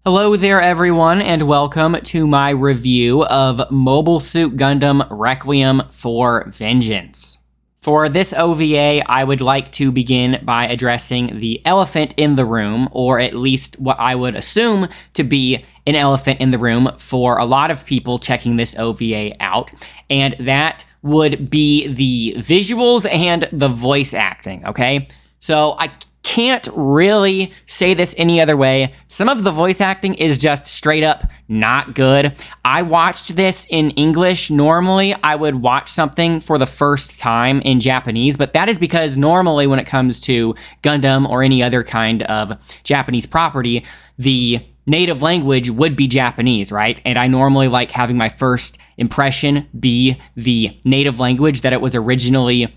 Hello there everyone, and welcome to my review of Mobile Suit Gundam Requiem for Vengeance. For this OVA, I would like to begin by addressing the elephant in the room, or at least what I would assume to be an elephant in the room for a lot of people checking this OVA out, and that would be the visuals and the voice acting, okay? So I can't really say this any other way. Some of the voice acting is just straight up not good. I watched this in English. Normally, I would watch something for the first time in Japanese, but that is because normally when it comes to Gundam or any other kind of Japanese property, the native language would be Japanese, right? And I normally like having my first impression be the native language that it was originally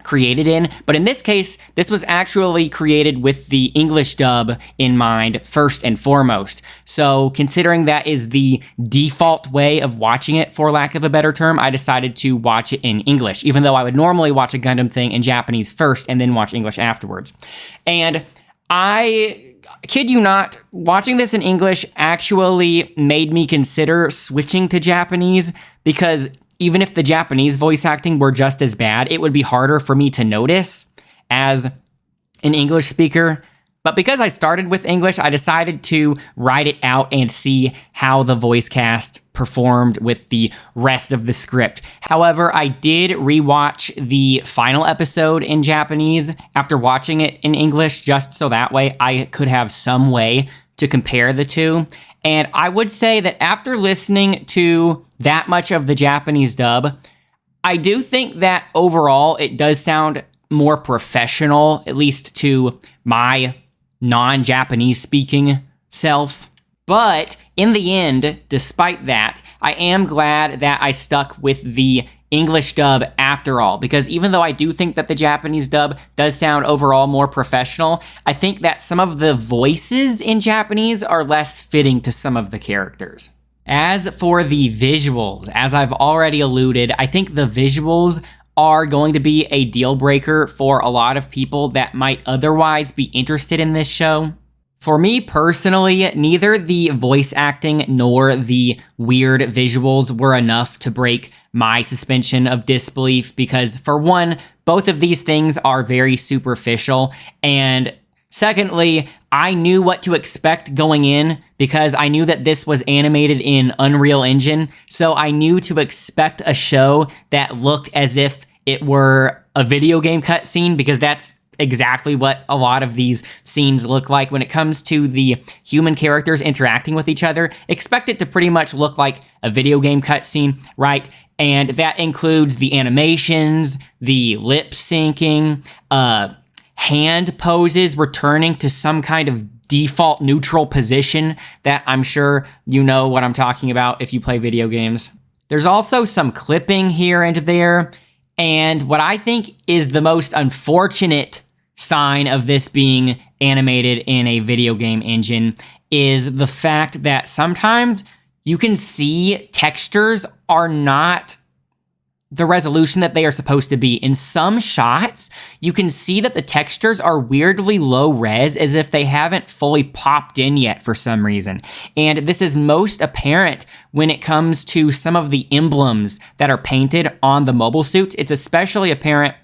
created in, but in this case, this was actually created with the English dub in mind first and foremost. So considering that is the default way of watching it, for lack of a better term, I decided to watch it in English, even though I would normally watch a Gundam thing in Japanese first and then watch English afterwards. And I kid you not, watching this in English actually made me consider switching to Japanese, because even if the Japanese voice acting were just as bad, it would be harder for me to notice as an English speaker. But because I started with English, I decided to write it out and see how the voice cast performed with the rest of the script. However, I did rewatch the final episode in Japanese after watching it in English, just so that way I could have some way to compare the two. And I would say that after listening to that much of the Japanese dub, I do think that overall it does sound more professional, at least to my non-Japanese speaking self. But in the end, despite that, I am glad that I stuck with the English dub after all, because even though I do think that the Japanese dub does sound overall more professional, I think that some of the voices in Japanese are less fitting to some of the characters. As for the visuals, as I've already alluded, I think the visuals are going to be a deal breaker for a lot of people that might otherwise be interested in this show. For me personally, neither the voice acting nor the weird visuals were enough to break my suspension of disbelief, because for one, both of these things are very superficial, and secondly, I knew what to expect going in because I knew that this was animated in Unreal Engine, so I knew to expect a show that looked as if it were a video game cutscene, because that's exactly what a lot of these scenes look like. When it comes to the human characters interacting with each other, expect it to pretty much look like a video game cutscene, right? And that includes the animations, the lip syncing, hand poses returning to some kind of default neutral position that I'm sure you know what I'm talking about if you play video games. There's also some clipping here and there, and what I think is the most unfortunate sign of this being animated in a video game engine is the fact that sometimes you can see textures are not the resolution that they are supposed to be. In some shots, you can see that the textures are weirdly low res, as if they haven't fully popped in yet for some reason. And this is most apparent when it comes to some of the emblems that are painted on the mobile suits. It's especially apparent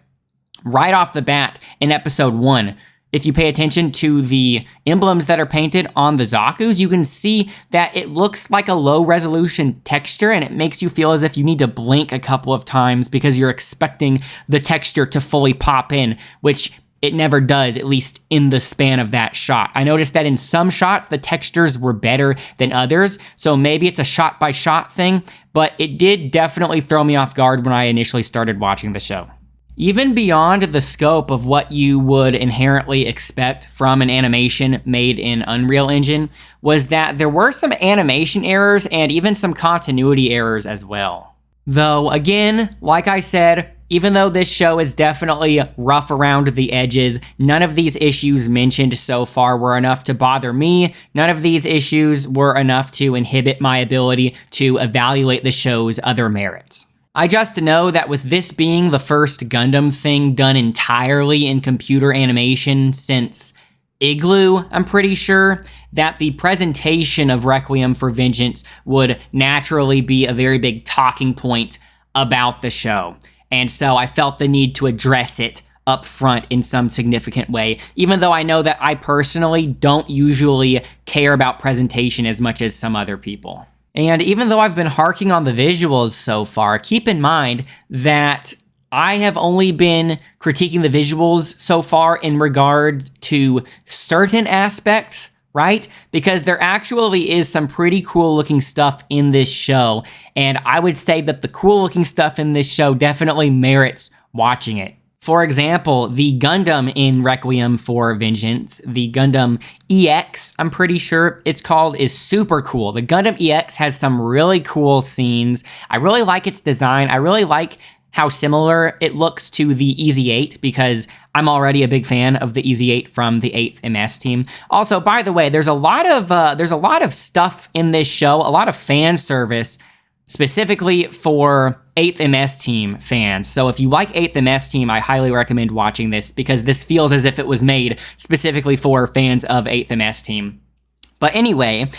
right off the bat in episode 1. If you pay attention to the emblems that are painted on the Zaku's, you can see that it looks like a low resolution texture, and it makes you feel as if you need to blink a couple of times because you're expecting the texture to fully pop in, which it never does, at least in the span of that shot. I noticed that in some shots, the textures were better than others, so maybe it's a shot-by-shot thing, but it did definitely throw me off guard when I initially started watching the show. Even beyond the scope of what you would inherently expect from an animation made in Unreal Engine was that there were some animation errors and even some continuity errors as well. Though, again, like I said, even though this show is definitely rough around the edges, none of these issues mentioned so far were enough to bother me. None of these issues were enough to inhibit my ability to evaluate the show's other merits. I just know that with this being the first Gundam thing done entirely in computer animation since Igloo, I'm pretty sure, that the presentation of Requiem for Vengeance would naturally be a very big talking point about the show. And so I felt the need to address it up front in some significant way, even though I know that I personally don't usually care about presentation as much as some other people. And even though I've been harking on the visuals so far, keep in mind that I have only been critiquing the visuals so far in regard to certain aspects, right? Because there actually is some pretty cool looking stuff in this show, and I would say that the cool looking stuff in this show definitely merits watching it. For example, the Gundam in Requiem for Vengeance, the Gundam EX, I'm pretty sure it's called, is super cool. The Gundam EX has some really cool scenes. I really like its design. I really like how similar it looks to the EZ-8 because I'm already a big fan of the EZ-8 from the 8th MS team. Also, by the way, there's a lot of stuff in this show, a lot of fan service specifically for 8th MS team fans. So if you like 8th MS team, I highly recommend watching this because this feels as if it was made specifically for fans of 8th MS team. But anyway,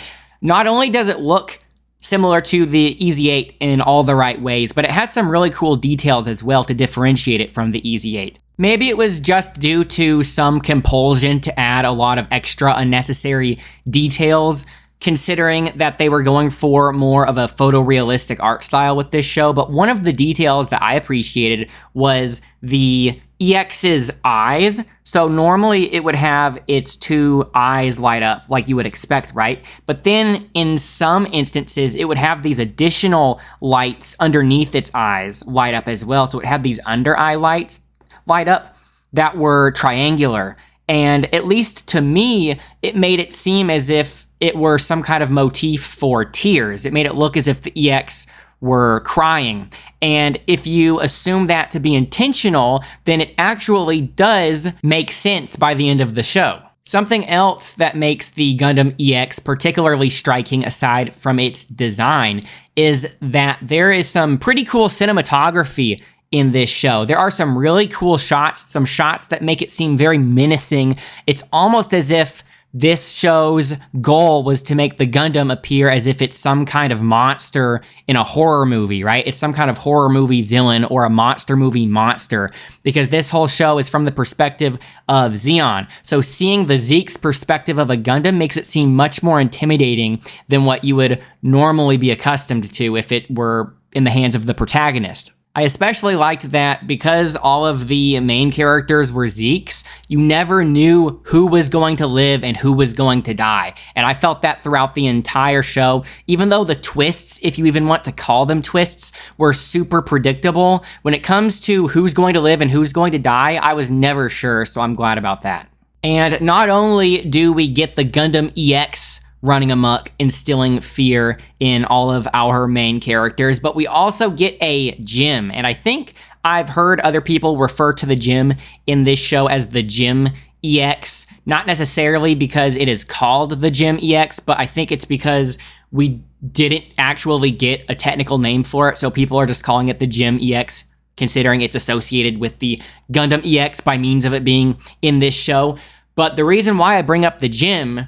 not only does it look similar to the EZ-8 in all the right ways, but it has some really cool details as well to differentiate it from the EZ-8. Maybe it was just due to some compulsion to add a lot of extra unnecessary details, considering that they were going for more of a photorealistic art style with this show. But one of the details that I appreciated was the EX's eyes. So normally it would have its two eyes light up like you would expect, right? But then in some instances, it would have these additional lights underneath its eyes light up as well. So it had these under eye lights light up that were triangular. And at least to me, it made it seem as if it were some kind of motif for tears. It made it look as if the EX were crying. And if you assume that to be intentional, then it actually does make sense by the end of the show. Something else that makes the Gundam EX particularly striking, aside from its design, is that there is some pretty cool cinematography in this show. There are some really cool shots, some shots that make it seem very menacing. It's almost as if this show's goal was to make the Gundam appear as if it's some kind of monster in a horror movie, right? It's some kind of horror movie villain or a monster movie monster, because this whole show is from the perspective of Zeon. So seeing the Zeke's perspective of a Gundam makes it seem much more intimidating than what you would normally be accustomed to if it were in the hands of the protagonist. I especially liked that because all of the main characters were Zeeks, you never knew who was going to live and who was going to die. And I felt that throughout the entire show, even though the twists, if you even want to call them twists, were super predictable. When it comes to who's going to live and who's going to die, I was never sure, so I'm glad about that. And not only do we get the Gundam EX running amok, instilling fear in all of our main characters, but we also get a gym. And I think I've heard other people refer to the gym in this show as the Gym EX, not necessarily because it is called the Gym EX, but I think it's because we didn't actually get a technical name for it, so people are just calling it the Gym EX, considering it's associated with the Gundam EX by means of it being in this show. But the reason why I bring up the gym,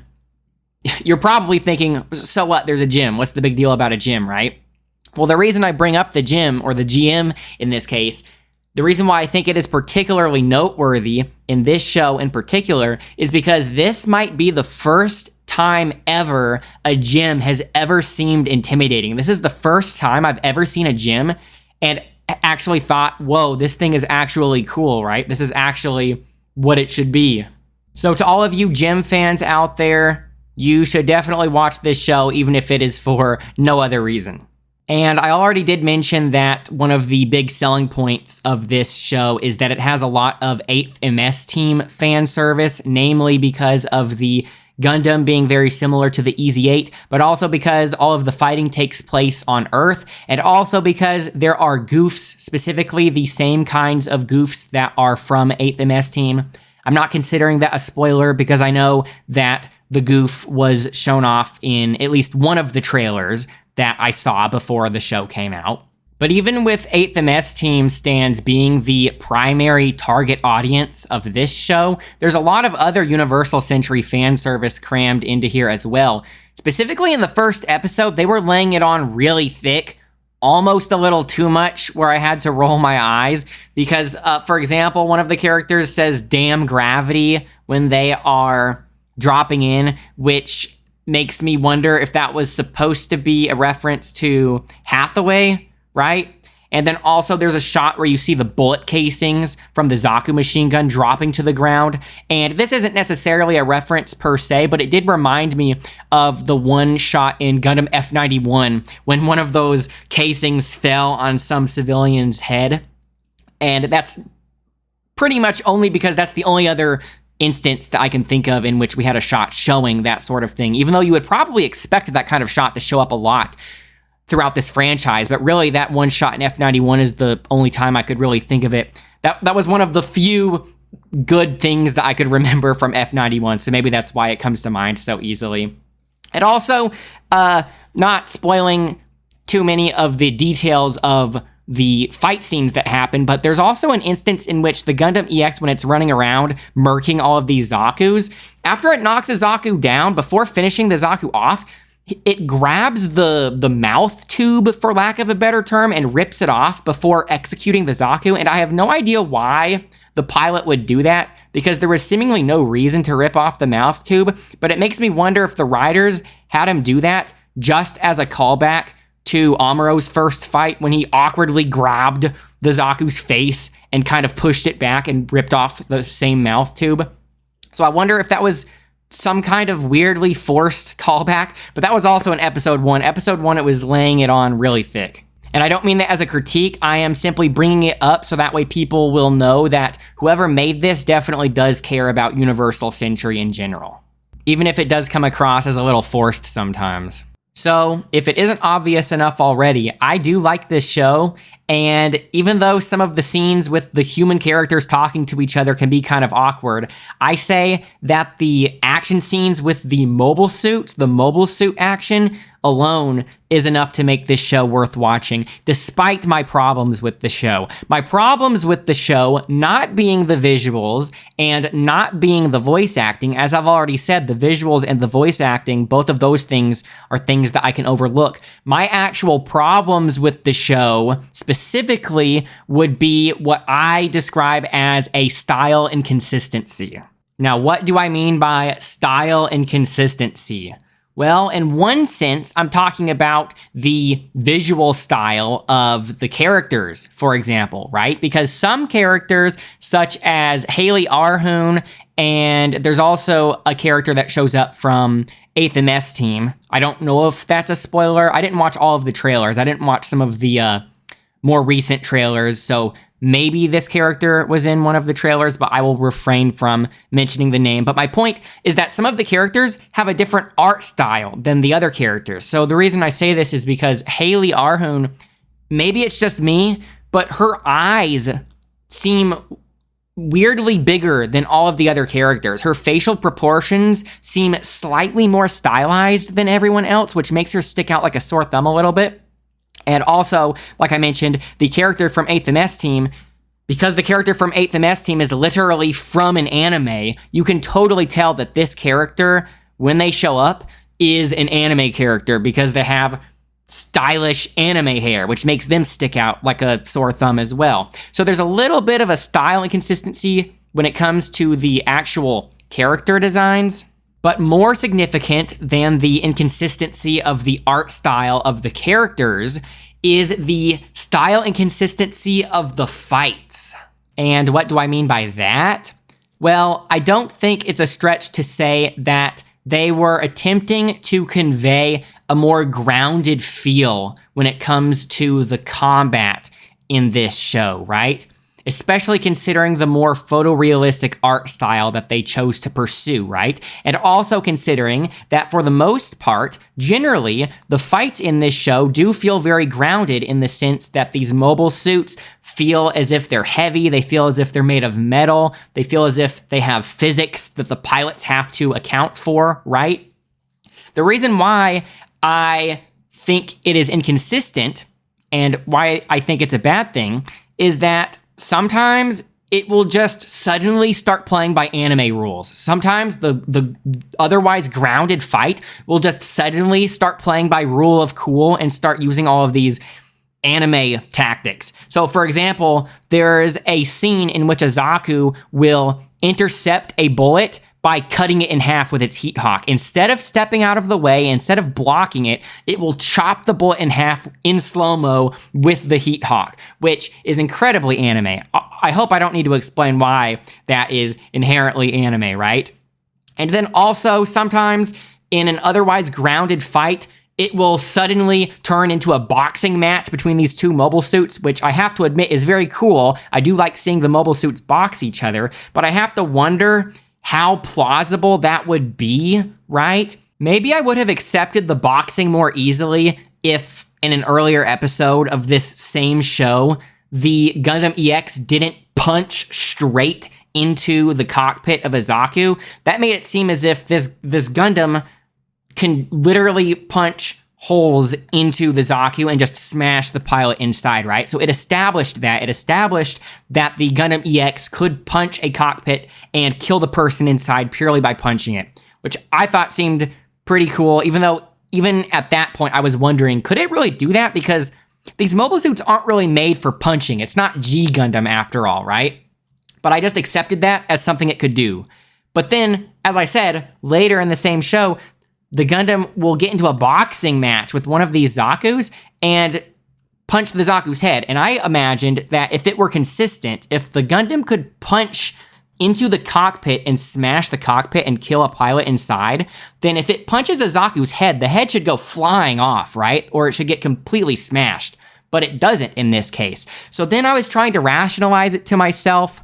you're probably thinking, so what, there's a gym. What's the big deal about a gym, right? Well, the reason I bring up the gym, or the GM in this case, the reason why I think it is particularly noteworthy in this show in particular is because this might be the first time ever a gym has ever seemed intimidating. This is the first time I've ever seen a gym and actually thought, whoa, this thing is actually cool, right? This is actually what it should be. So to all of you gym fans out there, you should definitely watch this show, even if it is for no other reason. And I already did mention that one of the big selling points of this show is that it has a lot of 8th MS team fan service, namely because of the Gundam being very similar to the EZ-8, but also because all of the fighting takes place on Earth, and also because there are goofs, specifically the same kinds of goofs that are from 8th MS team. I'm not considering that a spoiler because I know that the goof was shown off in at least one of the trailers that I saw before the show came out. But even with 8th MS Team stands being the primary target audience of this show, there's a lot of other Universal Century fan service crammed into here as well. Specifically in the first episode, they were laying it on really thick, almost a little too much, where I had to roll my eyes because, for example, one of the characters says "damn gravity" when they are dropping in, which makes me wonder if that was supposed to be a reference to Hathaway, right? And then also there's a shot where you see the bullet casings from the Zaku machine gun dropping to the ground. And this isn't necessarily a reference per se, but it did remind me of the one shot in Gundam F91 when one of those casings fell on some civilian's head. And that's pretty much only because that's the only other instance that I can think of in which we had a shot showing that sort of thing, even though you would probably expect that kind of shot to show up a lot throughout this franchise, but really that one shot in F91 is the only time I could really think of it. That was one of the few good things that I could remember from F91, so maybe that's why it comes to mind so easily. And also, not spoiling too many of the details of the fight scenes that happen, but there's also an instance in which the Gundam EX, when it's running around murking all of these Zakus, after it knocks a Zaku down, before finishing the Zaku off, it grabs the mouth tube, for lack of a better term, and rips it off before executing the Zaku. And I have no idea why the pilot would do that, because there was seemingly no reason to rip off the mouth tube. But it makes me wonder if the writers had him do that just as a callback to Amuro's first fight when he awkwardly grabbed the Zaku's face and kind of pushed it back and ripped off the same mouth tube. So I wonder if that was some kind of weirdly forced callback, but that was also in episode 1. Episode 1, it was laying it on really thick. And I don't mean that as a critique, I am simply bringing it up so that way people will know that whoever made this definitely does care about Universal Century in general, even if it does come across as a little forced sometimes. So, if it isn't obvious enough already, I do like this show, and even though some of the scenes with the human characters talking to each other can be kind of awkward, I say that the action scenes with the mobile suit action alone is enough to make this show worth watching, despite my problems with the show. My problems with the show not being the visuals and not being the voice acting. As I've already said, the visuals and the voice acting, both of those things are things that I can overlook. My actual problems with the show specifically would be what I describe as a style inconsistency. Now, what do I mean by style inconsistency? Well, in one sense, I'm talking about the visual style of the characters, for example, right? Because some characters, such as Haley Arhoon, and there's also a character that shows up from 8th MS Team. I don't know if that's a spoiler. I didn't watch all of the trailers. I didn't watch some of the more recent trailers, so maybe this character was in one of the trailers, but I will refrain from mentioning the name. But my point is that some of the characters have a different art style than the other characters. So the reason I say this is because Haley Arhoon, maybe it's just me, but her eyes seem weirdly bigger than all of the other characters. Her facial proportions seem slightly more stylized than everyone else, which makes her stick out like a sore thumb a little bit. And also, like I mentioned, the character from 8th MS Team, because the character from 8th MS Team is literally from an anime, you can totally tell that this character, when they show up, is an anime character because they have stylish anime hair, which makes them stick out like a sore thumb as well. So there's a little bit of a style inconsistency when it comes to the actual character designs. But more significant than the inconsistency of the art style of the characters is the style inconsistency of the fights. And what do I mean by that? Well, I don't think it's a stretch to say that they were attempting to convey a more grounded feel when it comes to the combat in this show, right? Especially considering the more photorealistic art style that they chose to pursue, right? And also considering that for the most part, generally, the fights in this show do feel very grounded in the sense that these mobile suits feel as if they're heavy, they feel as if they're made of metal, they feel as if they have physics that the pilots have to account for, right? The reason why I think it is inconsistent And why I think it's a bad thing is that sometimes it will just suddenly start playing by anime rules. Sometimes the otherwise grounded fight will just suddenly start playing by rule of cool and start using all of these anime tactics. So for example, there's a scene in which a Zaku will intercept a bullet by cutting it in half with its heat hawk. Instead of stepping out of the way, instead of blocking it, it will chop the bullet in half in slow-mo with the heat hawk, which is incredibly anime. I hope I don't need to explain why that is inherently anime, right? And then also sometimes in an otherwise grounded fight, it will suddenly turn into a boxing match between these two mobile suits, which I have to admit is very cool. I do like seeing the mobile suits box each other, but I have to wonder how plausible that would be, right? Maybe I would have accepted the boxing more easily if in an earlier episode of this same show, the Gundam EX didn't punch straight into the cockpit of a Zaku. That made it seem as if this Gundam can literally punch holes into the Zaku and just smash the pilot inside, right? So it established that. It established that the Gundam EX could punch a cockpit and kill the person inside purely by punching it, which I thought seemed pretty cool, even though even at that point I was wondering, could it really do that? Because these mobile suits aren't really made for punching. It's not G Gundam after all, right? But I just accepted that as something it could do. But then, as I said, later in the same show, the Gundam will get into a boxing match with one of these Zakus and punch the Zaku's head. And I imagined that if it were consistent, if the Gundam could punch into the cockpit and smash the cockpit and kill a pilot inside, then if it punches a Zaku's head, the head should go flying off, right? Or it should get completely smashed. But it doesn't in this case. So then I was trying to rationalize it to myself,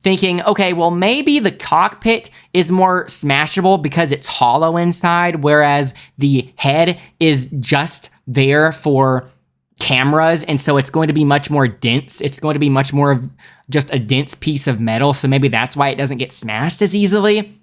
thinking, okay, well, maybe the cockpit is more smashable because it's hollow inside, whereas the head is just there for cameras, and so it's going to be much more dense. It's going to be much more of just a dense piece of metal, so maybe that's why it doesn't get smashed as easily.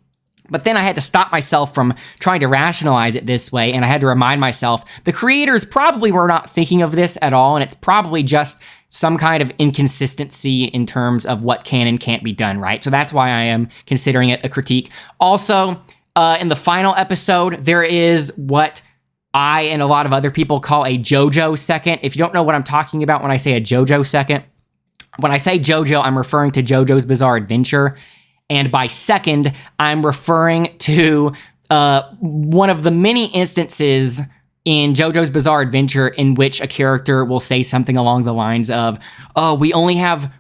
But then I had to stop myself from trying to rationalize it this way, and I had to remind myself the creators probably were not thinking of this at all, and it's probably just some kind of inconsistency in terms of what can and can't be done, right? So that's why I am considering it a critique. Also, in the final episode, there is what I and a lot of other people call a JoJo second. If you don't know what I'm talking about when I say a JoJo second, when I say JoJo, I'm referring to JoJo's Bizarre Adventure. And by second, I'm referring to one of the many instances in JoJo's Bizarre Adventure in which a character will say something along the lines of, oh, we only have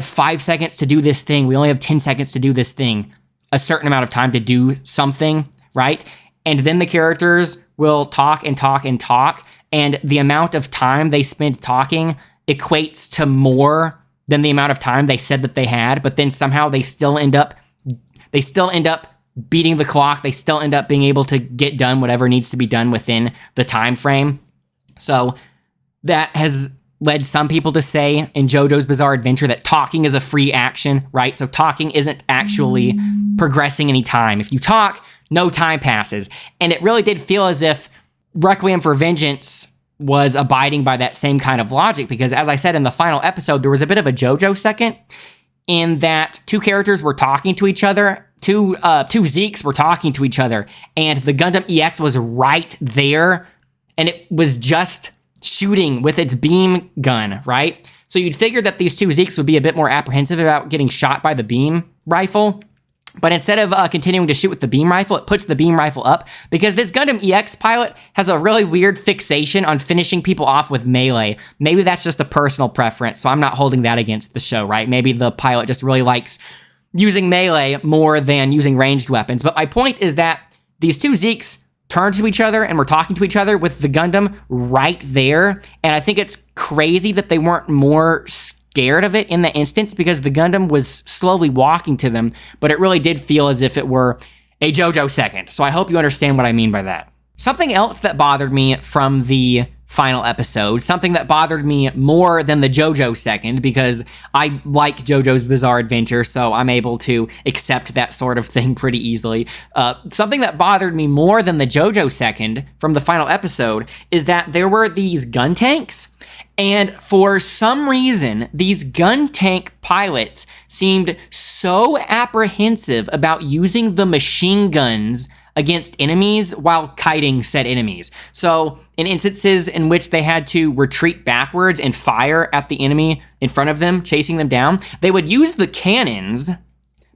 5 seconds to do this thing. We only have 10 seconds to do this thing. A certain amount of time to do something, right? And then the characters will talk and talk and talk, and the amount of time they spend talking equates to more than the amount of time they said that they had, but then somehow they still end up beating the clock. They still end up being able to get done whatever needs to be done within the time frame. So that has led some people to say in JoJo's Bizarre Adventure that talking is a free action, right? So talking isn't actually progressing any time. If you talk, no time passes. And it really did feel as if Requiem for Vengeance was abiding by that same kind of logic, because as I said in the final episode, there was a bit of a JoJo second in that two characters were talking to each other. Two Zeeks were talking to each other, and the Gundam EX was right there, and it was just shooting with its beam gun, right? So you'd figure that these two Zeeks would be a bit more apprehensive about getting shot by the beam rifle, but instead of continuing to shoot with the beam rifle, it puts the beam rifle up, because this Gundam EX pilot has a really weird fixation on finishing people off with melee. Maybe that's just a personal preference, so I'm not holding that against the show, right? Maybe the pilot just really likes using melee more than using ranged weapons. But my point is that these two Zeeks turned to each other and were talking to each other with the Gundam right there. And I think it's crazy that they weren't more scared of it in the instance, because the Gundam was slowly walking to them, but it really did feel as if it were a JoJo second. So I hope you understand what I mean by that. Something else that bothered me from the final episode, something that bothered me more than the JoJo second, because I like JoJo's Bizarre Adventure, so I'm able to accept that sort of thing pretty easily. Something that bothered me more than the JoJo second from the final episode is that there were these gun tanks, and for some reason, these gun tank pilots seemed so apprehensive about using the machine guns against enemies while kiting said enemies. So in instances in which they had to retreat backwards and fire at the enemy in front of them, chasing them down, they would use the cannons,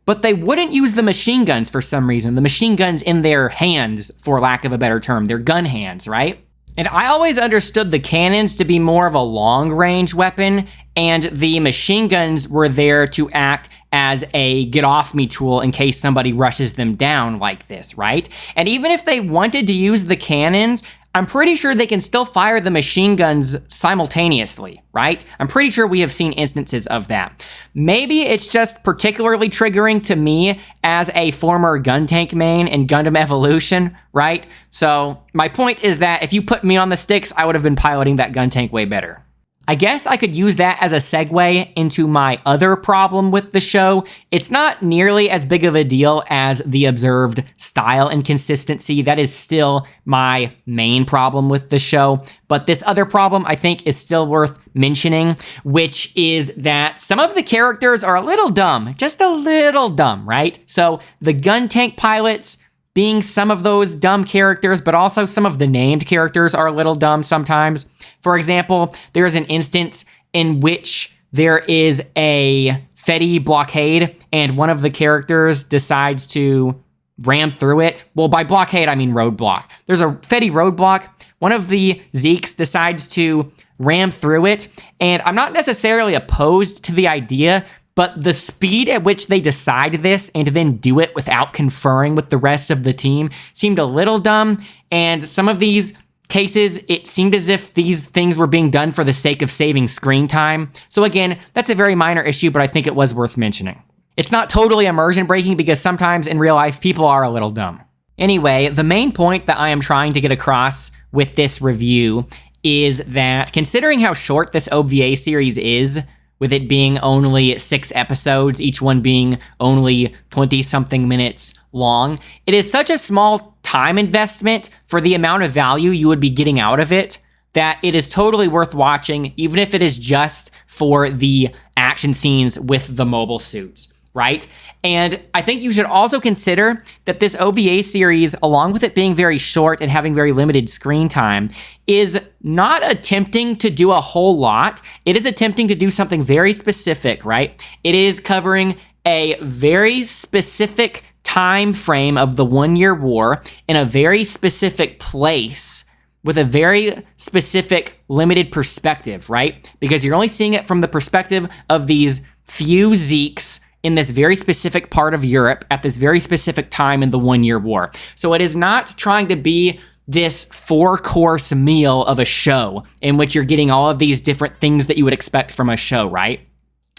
but they wouldn't use the machine guns for some reason. The machine guns in their hands, for lack of a better term, their gun hands, right? And I always understood the cannons to be more of a long-range weapon, and the machine guns were there to act as a get-off-me tool in case somebody rushes them down like this, right? And even if they wanted to use the cannons, I'm pretty sure they can still fire the machine guns simultaneously, right? I'm pretty sure we have seen instances of that. Maybe it's just particularly triggering to me as a former gun tank main in Gundam Evolution, right? So my point is that if you put me on the sticks, I would have been piloting that gun tank way better. I guess I could use that as a segue into my other problem with the show. It's not nearly as big of a deal as the observed style inconsistency. That is still my main problem with the show. But this other problem I think is still worth mentioning, which is that some of the characters are a little dumb, just a little dumb, right? So the gun tank pilots being some of those dumb characters, but also some of the named characters are a little dumb sometimes. For example, there's an instance in which there is a Fetty blockade, and one of the characters decides to ram through it. Well, by blockade, I mean roadblock. There's a Fetty roadblock. One of the Zeeks decides to ram through it, and I'm not necessarily opposed to the idea, but the speed at which they decide this and then do it without conferring with the rest of the team seemed a little dumb, and some of these cases, it seemed as if these things were being done for the sake of saving screen time. So again, that's a very minor issue, but I think it was worth mentioning. It's not totally immersion breaking because sometimes in real life, people are a little dumb. Anyway, the main point that I am trying to get across with this review is that considering how short this OVA series is, with it being only 6 episodes, each one being only 20-something minutes long, it is such a small time investment for the amount of value you would be getting out of it that it is totally worth watching, even if it is just for the action scenes with the mobile suits, right? And I think you should also consider that this OVA series, along with it being very short and having very limited screen time, is not attempting to do a whole lot. It is attempting to do something very specific, right? It is covering a very specific time frame of the 1-year war in a very specific place with a very specific limited perspective, right? Because you're only seeing it from the perspective of these few Zeeks in this very specific part of Europe at this very specific time in the 1-year war. So it is not trying to be this 4-course meal of a show in which you're getting all of these different things that you would expect from a show, right?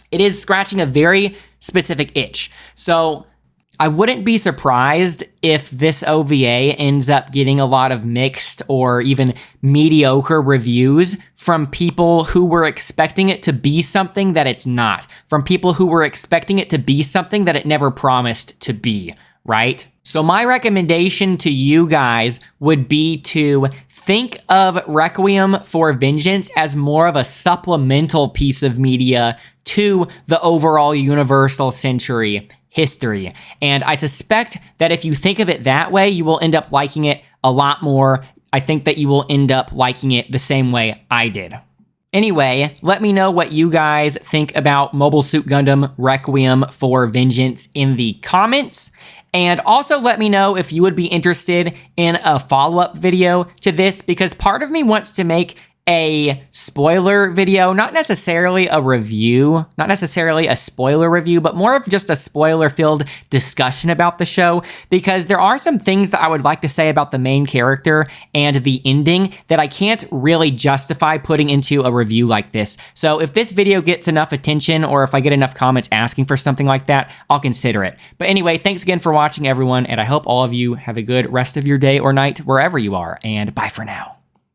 It is scratching a very specific itch. So I wouldn't be surprised if this OVA ends up getting a lot of mixed or even mediocre reviews from people who were expecting it to be something that it's not, from people who were expecting it to be something that it never promised to be, right? So my recommendation to you guys would be to think of Requiem for Vengeance as more of a supplemental piece of media to the overall Universal Century history. And I suspect that if you think of it that way, you will end up liking it a lot more. I think that you will end up liking it the same way I did. Anyway, let me know what you guys think about Mobile Suit Gundam Requiem for Vengeance in the comments. And also let me know if you would be interested in a follow-up video to this, because part of me wants to make a spoiler video, not necessarily a review, not necessarily a spoiler review, but more of just a spoiler-filled discussion about the show, because there are some things that I would like to say about the main character and the ending that I can't really justify putting into a review like this. So if this video gets enough attention, or if I get enough comments asking for something like that, I'll consider it. But anyway, thanks again for watching, everyone, and I hope all of you have a good rest of your day or night wherever you are, and bye for now.